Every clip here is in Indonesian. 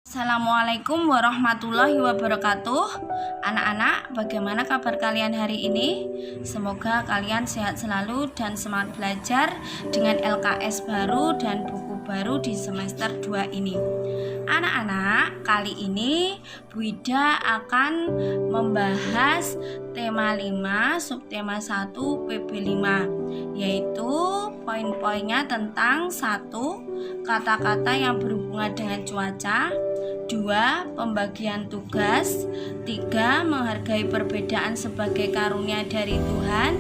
Assalamualaikum warahmatullahi wabarakatuh. Anak-anak, bagaimana kabar kalian hari ini? Semoga kalian sehat selalu dan semangat belajar dengan LKS baru dan buku baru di semester 2 ini. Anak-anak, kali ini Bu Ida akan membahas tema 5 subtema 1 PB5, yaitu poin-poinnya tentang 1. Kata-kata yang berhubungan dengan cuaca, 2. Pembagian tugas, 3. Menghargai perbedaan sebagai karunia dari Tuhan,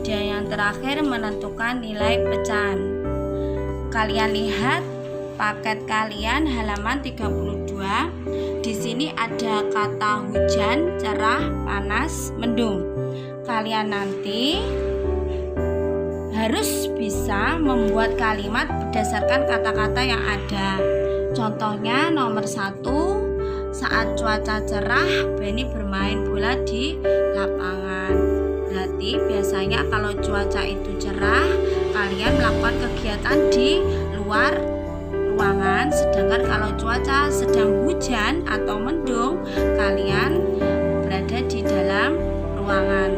dan yang terakhir menentukan nilai pecahan. Kalian lihat paket kalian halaman 32. Di sini ada kata hujan, cerah, panas, mendung. Kalian nanti harus bisa membuat kalimat berdasarkan kata-kata yang ada. Contohnya nomor 1, saat cuaca cerah, Benny bermain bola di lapangan. Berarti biasanya kalau cuaca itu cerah, kalian melakukan kegiatan di luar ruangan. Sedangkan kalau cuaca sedang hujan atau mendung, kalian berada di dalam ruangan.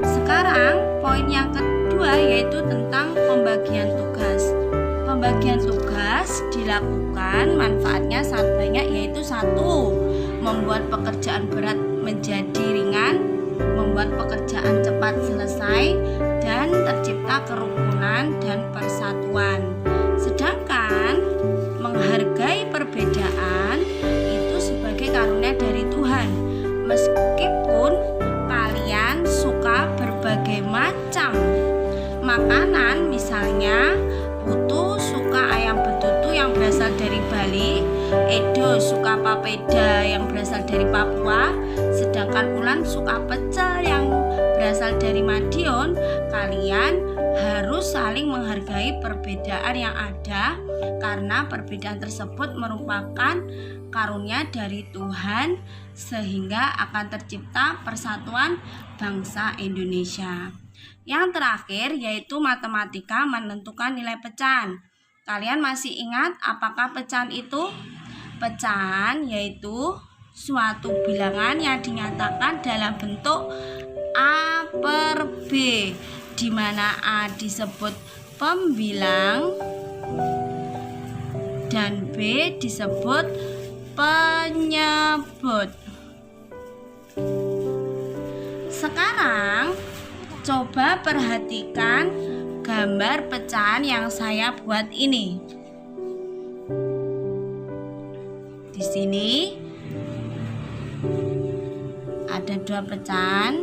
Sekarang poin yang kedua yaitu tentang pembagian tugas. Pembagian tugas dilakukan manfaatnya sangat banyak, yaitu 1. Membuat pekerjaan berat menjadi ringan, membuat pekerjaan cepat selesai, dan tercipta kerukunan dan persatuan. Sedangkan menghargai perbedaan itu sebagai karunia dari Tuhan. Meskipun kalian suka berbagai macam makanan, misalnya Putu suka ayam betutu yang berasal dari Bali, Edo suka papeda yang berasal dari Papua, sedangkan Ulan suka pecel yang berasal dari Madiun. Kalian harus saling menghargai perbedaan yang ada, karena perbedaan tersebut merupakan karunia dari Tuhan, sehingga akan tercipta persatuan bangsa Indonesia. Yang terakhir yaitu matematika menentukan nilai pecahan. Kalian masih ingat apakah pecahan itu? Pecahan yaitu suatu bilangan yang dinyatakan dalam bentuk A per B, di mana A disebut pembilang dan B disebut penyebut. Sekarang coba perhatikan gambar pecahan yang saya buat ini. Di sini ada 2 pecahan.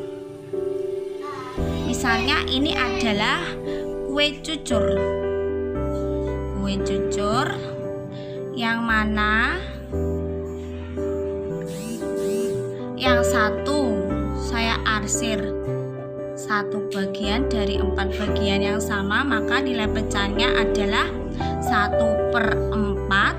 Misalnya ini adalah kue cucur. Kue cucur yang mana yang satu saya arsir 1 bagian dari 4 bagian yang sama, maka nilai pecahnya adalah 1/4.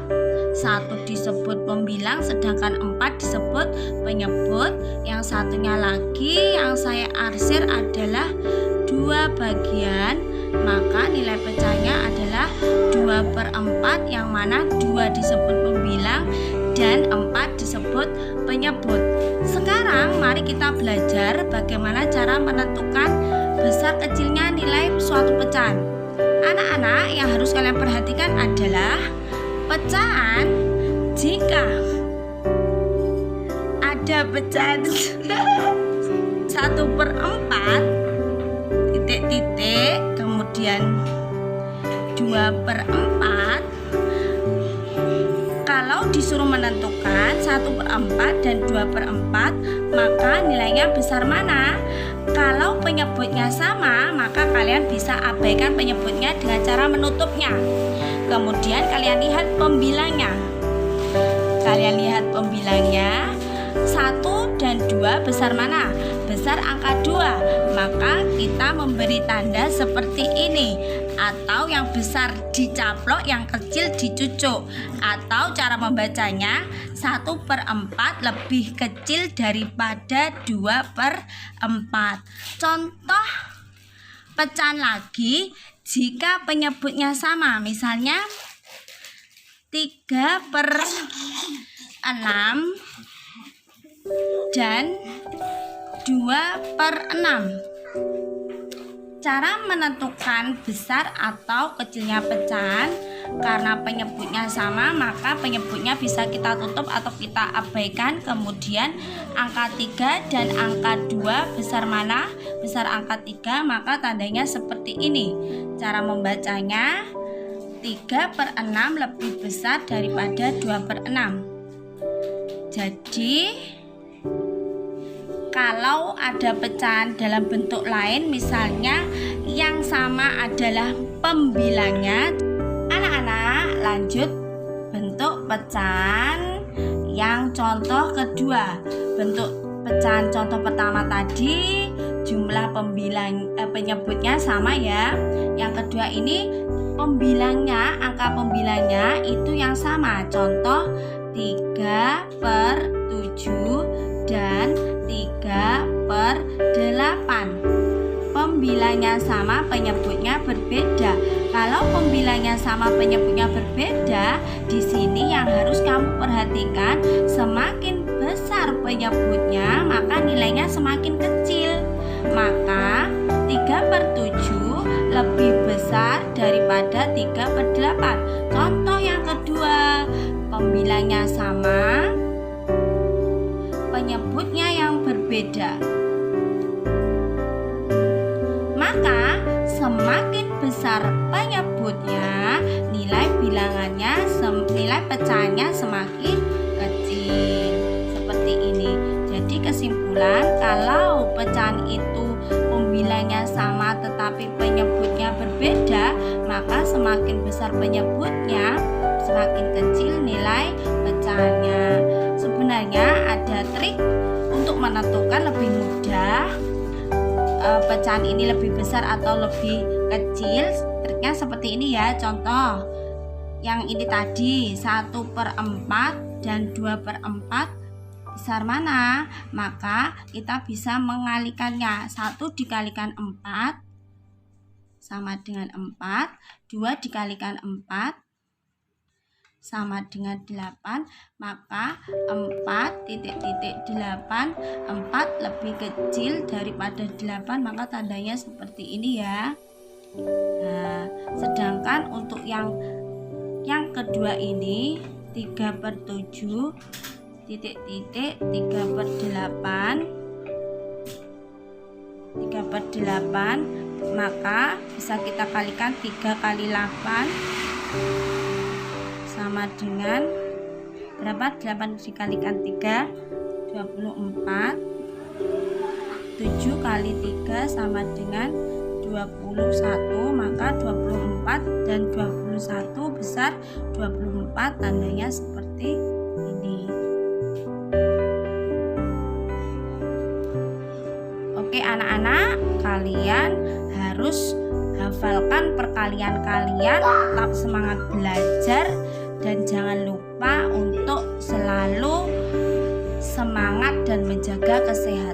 1 disebut pembilang, sedangkan 4 disebut penyebut. Yang satunya lagi yang saya arsir adalah 2 bagian, maka nilai pecahnya adalah 2/4, yang mana 2 disebut pembilang dan 4 disebut penyebut. Sekarang mari kita belajar bagaimana cara menentukan besar kecilnya nilai suatu pecahan. Anak-anak, yang harus kalian perhatikan adalah pecahan jika ada pecahan 1/4 titik-titik, kemudian 2/4. Kalau disuruh menentukan 1/4 dan 2/4, maka nilainya besar mana? Kalau penyebutnya sama, maka kalian bisa abaikan penyebutnya dengan cara menutupnya. Kemudian kalian lihat pembilangnya. Kalian lihat pembilangnya, 1 dan 2 besar mana? Besar angka 2, maka kita memberi tanda seperti ini. Atau yang besar dicaplok, yang kecil dicucuk. Atau cara membacanya 1/4 lebih kecil daripada 2/4. Contoh pecahan lagi jika penyebutnya sama, misalnya 3/4 6 dan 2/6. Cara menentukan besar atau kecilnya pecahan, karena penyebutnya sama maka penyebutnya bisa kita tutup atau kita abaikan. Kemudian angka 3 dan angka 2 besar mana? Besar angka 3, maka tandanya seperti ini. Cara membacanya 3/6 lebih besar daripada 2/6. Jadi kalau ada pecahan dalam bentuk lain, misalnya yang sama adalah pembilangnya, anak-anak lanjut bentuk pecahan yang contoh kedua. Bentuk pecahan contoh pertama tadi jumlah penyebutnya sama ya. Yang kedua ini pembilangnya, angka pembilangnya itu yang sama. Contoh 3/7 dan 3/8. Pembilangnya sama, penyebutnya berbeda. Kalau pembilangnya sama, penyebutnya berbeda, di sini yang harus kamu perhatikan, semakin besar penyebutnya, maka nilainya semakin kecil. Maka 3/7 lebih besar daripada 3/8. Contoh yang kedua, pembilangnya sama, penyebutnya yang berbeda, maka semakin besar penyebutnya, nilai bilangannya, nilai pecahannya semakin kecil. Seperti ini. Jadi kesimpulan, kalau pecahan itu pembilangnya sama tetapi penyebutnya berbeda, maka semakin besar penyebutnya, semakin kecil nilai pecahannya. Sebenarnya ada trik untuk menentukan lebih mudah pecahan ini lebih besar atau lebih kecil. Triknya seperti ini ya. Contoh yang ini tadi 1/4 dan 2/4 besar mana? Maka kita bisa mengalikannya. 1 dikalikan 4 sama dengan 4, 2 dikalikan 4 sama dengan 8, maka 4,8, 4 lebih kecil daripada 8, maka tandanya seperti ini ya. Nah, sedangkan untuk yang kedua ini 3/7 3/8, 3/8, maka bisa kita kalikan 3 kali 8 sama dengan berapa? 8 dikalikan 3 24, 7 kali 3 sama dengan 21, maka 24 dan 21 besar 24, tandanya seperti ini. Oke anak-anak, kalian harus hafalkan perkalian kalian, tetap semangat belajar dan jangan lupa untuk selalu semangat dan menjaga kesehatan.